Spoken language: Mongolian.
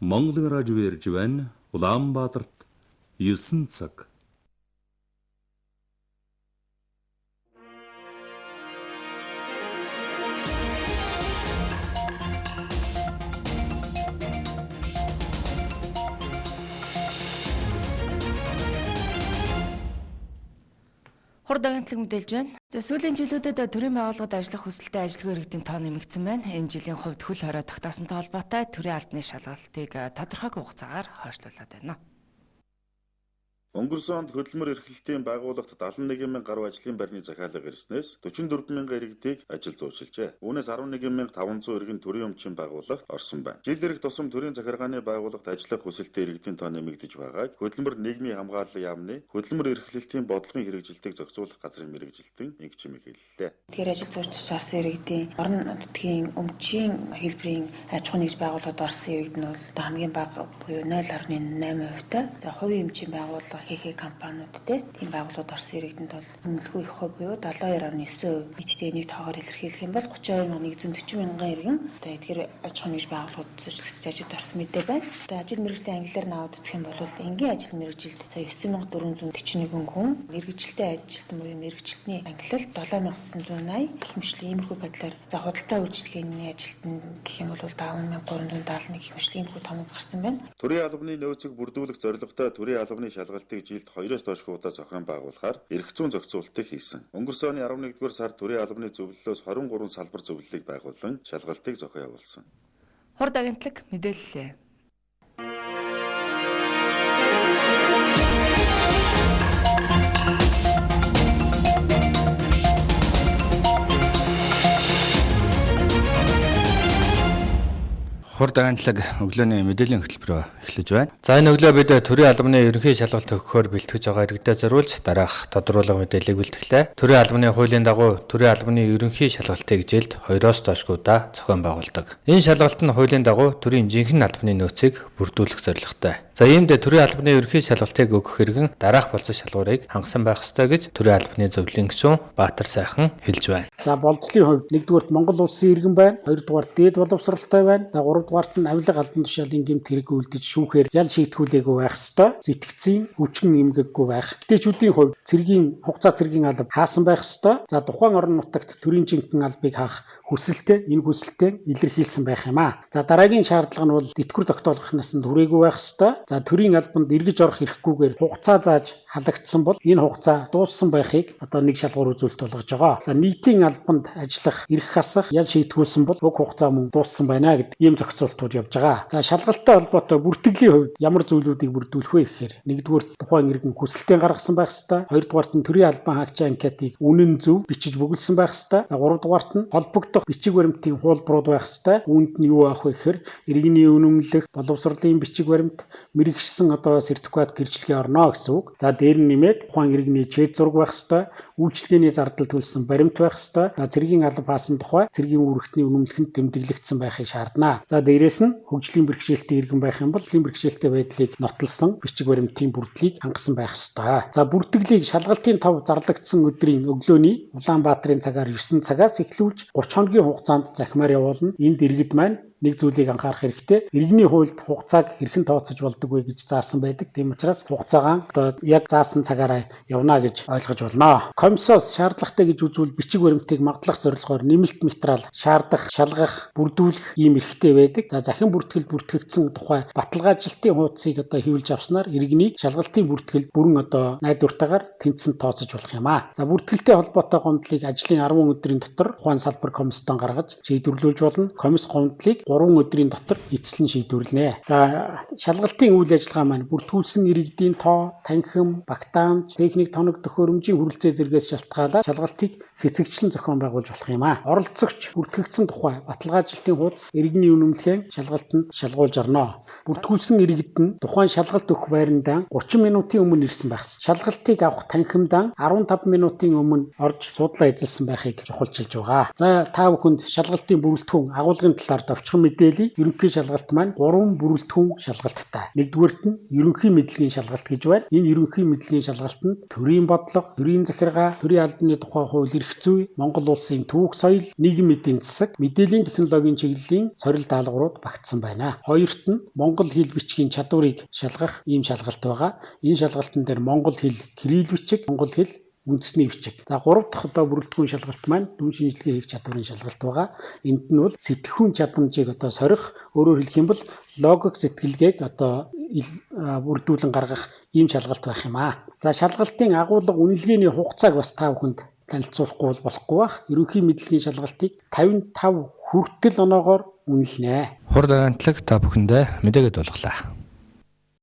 Монголын радио ярьж байна. Улаанбаатарт 9 цаг. Хурд агентлаг мэдээлж байна. За сүүлийн жилүүдэд төрийн байгууллагад ажиллах хүсэлтэй ажилгүй иргэдийн тоо нэмэгдсэн байна. Энэ жилийн хувьд хөл хорой тогтоосонтой холбоотой төрийн албаны шалгалтыг тодорхой хугацаагаар хойшлуулад байна. Өнгөрсөн онд хөдөлмөр эрхлэлтийн байгууллагт 71,000 гаруй ажлын байрны захиалга ирснээс 44,000 иргэдийг ажил зуучилжээ. Үүнээс 11,500 иргэн төрийн өмчийн байгууллагт орсон байна. Жил ирэх тусам төрийн захиргааны байгууллагт ажиллах хүсэлтэй иргэдийн тоо нэмэгдэж байгааг хөдөлмөр нийгмийн хамгааллын яамны хөдөлмөр эрхлэлтийн бодлогын хэрэгжилтийг зохицуулах газрын мэргэжилтэн нэг чимэг хэллээ. Тэгэхээр ажил зуучлж орсон иргэдийн орон нутгийн өмчийн хэлбэрийн аж ахуйн нэгж байгууллагад орсон иргэд нь бол хамгийн бага буюу 0.8%. За хувийн өмчийн байгууллага хийх компаниудтэй тийм байгууллагад орсон иргэдэнд бол үнэлэхгүй их хувь буюу 72.9%. Нийтдээ нэг тоогоор илэрхийлэх юм бол 32,140 мянган иргэн одоо эдгээр аж ахуйн нэгж байгууллагууд зөвшөөрлөгч ажилд орсон мэдээ байна. Одоо ажил мэргэжлийн ангиллаар наваад үзэх юм бол энгийн ажил мэргэжилд 9,441 хүн, мэргэжилтэй ажилт буюу мэргэжилтний ангиллал 7,980 гэх мэтлэн иймэрхүү байдлаар за худалдаа үйлчлэгээний ажилтнууд гэх юм бол 5,371 гэх мэтлэн иймэрхүү томог гарсан байна. Төрийн албаны нөөцийг бүрдүүлэх зорилготой төрийн албаны шалгалтыг жилд 2-оос доош удаа зохион байгуулахаар эрх зүйн зохицуултыг хийсэн. Өнгөрсөн оны 11-р сард төрийн албаны зөвлөлөөс 23 салбар зөвлөлийг байгуулан шалгалтыг зохион явуулсан. Хурд агентлаг мэдээллээ. Хурд агентлаг өглөөний мэдээллийн хөтөлбөрөөр эхлэж байна. За энэ өглөө бид төрийн албаны ерөнхий шалгалт өгөхөөр бэлтгэж байгаа иргэдэд зориулж дараах тодорхойлох мэдээллийг бэлтгэлээ. Төрийн албаны хуулийн дагуу төрийн албаны ерөнхий шалгалтыг жилд 2-оос доош удаа зохион байгуулдаг. Энэ шалгалт нь хуулийн дагуу төрийн жинхэнэ албаны нөөцийг бүрдүүлэх зорилготой. За иймд төрийн албаны ерөнхий шалгалтыг өгөх иргэн дараах болцсон шалгуурыг хангасан байх ёстой гэж төрийн албаны зөвлөлийн гишүүн Баатар сайхан хэлж байна. За болцлын хувьд 1-р Монгол улсын иргэн байна, 2-р дээд боловсралтай байна, 3-р нь авилга албан тушаалын гэмт хэрэг үйлдэж шүүхээр ял шийтгүүлээгүй байх ёстой, сэтгцийн хүчин нэмгэггүй байх. Эмэгтэйчүүдийн хувьд цэргийн хугацаа цэргийн алба хаасан байх ёстой. За тухайн орон нутагт төрийн жинхэнэ албыг хаах хүсэлтэй энэ хүсэлтээ илэрхийлсэн байх юм аа. За дараагийн шаардлага нь бол тэтгэвэр тогтоолох насанд хүрээгүй байх ёстой. За төрийн албанд эргэж орох эрхгүйгээр хугацаа зааж халагдсан бол энэ хугацаа дууссан байхыг одоо нэг шалгуур үзүүлэлт болгож байгаа. За нийтийн албанд ажиллах, эрх хасах, ял шийтгүүлсэн бол уг хугацаа мөн дууссан байна гэдэг ийм зохицуултууд явж байгаа. За шалгалттай холбоотой бүртгэлийн хувьд ямар зүйлүүдийг бүрдүүлэх вэ гэхээр 1-р тухайн иргэн хүсэлтээ гаргасан байх ёстой. 2-р нь төрийн албан хаагчийн анкетыг үнэн зөв бичиж бөглсөн байх ёстой. За 3-р нь холбогдох бичиг баримтын хуулбарууд байх ёстой. Үүнд нь юу авах вэ гэхээр иргэний үнэмлэх, боловсролын бичиг баримт, мэрэгшсэн одоо сертификат гэрчлэгээ орно гэсэн үг. За дээр нь нэмээд тухайн иргэний чэд зураг байх ёстой. Үйлчлэгээний зардал төлсөн баримт байх ёстой. За цэргийн алба хаасан тухай цэргийн үүрэгтний үнэмлэхэнд тэмдэглэгдсэн байхыг шаардана. За дээрээс нь хөгжлийн бэрхшээлтэй иргэн байх юм бол хөгжлийн бэрхшээлтэй байдлыг нотолсон бичиг баримтын бүрдлийг хангасан байх ёстой. За бүртгэлийг шалгалтын тав зарлагдсан өдрийн өглөөний Улаанбаатарын цагаар 9 цагаас эхлүүлж 30 хоногийн хугацаанд захимаар явуулна. Энд иргэд маань нэг зүйлийг анхаарах хэрэгтэй. Иргэний хуульд хугацааг хэрхэн тооцож болдог вэ гэж заасан байдаг. Тийм учраас хугацаагаа одоо яг заасан цагаараа явна гэж ойлгож болно. Комиссоос шаардлагатай гэж үзвэл бичиг баримтыг магадлах зорилгоор нэмэлт материал шаардах, шалгах, бүрдүүлэх ийм эрхтэй байдаг. За захин бүртгэл бүртгэгдсэн тухай баталгаажилтын хуудсыг одоо хэвлэж авснаар иргэнийг шалгалтын бүртгэл бүрэн одоо найдвартайгаар тэнцэн тооцож болох юм аа. За бүртгэлтэй холбоотой гомдлыг ажлын 10 өдрийн дотор тухайн салбар комиссдон гаргаж шийдвэрлүүлж болно. Комисс гомдлыг 3 өдрийн дотор эцэслэн шийдвэрлэнэ. За шалгалтын үйл ажиллагаа маань бүртгүүлсэн иргэдийн тоо, танхим, багтаамж, техник тоног төхөөрөмжийн хүрэлцээ зэргээс шалтгаалаад шалгалтыг хэсэгчлэн зохион байгуулж болох юм аа. Оролцогч бүртгэгдсэн тухай баталгаажилтын хуудас иргэний үнэмлэхээ шалгалтанд шалгуулж орно. Бүртгүүлсэн иргэд нь тухайн шалгалт өгөх байрандаа 30 минутын өмнө ирсэн байх. Шалгалтыг авах танхимдаа 15 минутын өмнө орж судлаа эзэлсэн байхыг чухалчилж байгаа. За та бүхэнд шалгалтын бүрэлдэхүүн агуулгын талаар товчхон болсон мэдээллийг ерөнхий шалгалт маань 3 бүрэлдэхүүн шалгалттай. Нэгдүгээрт нь ерөнхий мэдлэгийн шалгалт гэж байна. Энэ ерөнхий мэдлэгийн шалгалтанд төрийн бодлого, төрийн захиргаа, төрийн албаны тухай хууль, эрх зүй, Монгол улсын түүх соёл, нийгмийн эдийн засаг, мэдээллийн технологийн чиглэлийн сорил даалгаврууд багтсан байна. Хоёрт нь монгол хэл бичгийн чадварыг шалгах ийм шалгалт байгаа. Энэ шалгалтын дээр монгол хэл кирилл бичиг, монгол хэл үндэсний бичиг. За 3 дахь бүрэлдэхүүн шалгалт маань дүн шинжилгээ хийх чадварын шалгалт байгаа. Энд нь бол сэтгэхүйн чадамжийг сорих, өөрөөр хэлэх юм бол логик сэтгэлгээг бүрдүүлэн гаргах ийм шалгалт байх юм аа. За шалгалтын агуулга үнэлгээний хугацааг бас та бүхэнд танилцуулахгүй болохгүй бах. Ерөнхий мэдлэгийн шалгалтыг 55 хүртэл оноогоор үнэлнэ. Хурд агантлаг та бүхэндээ мэдээгээд болголаа.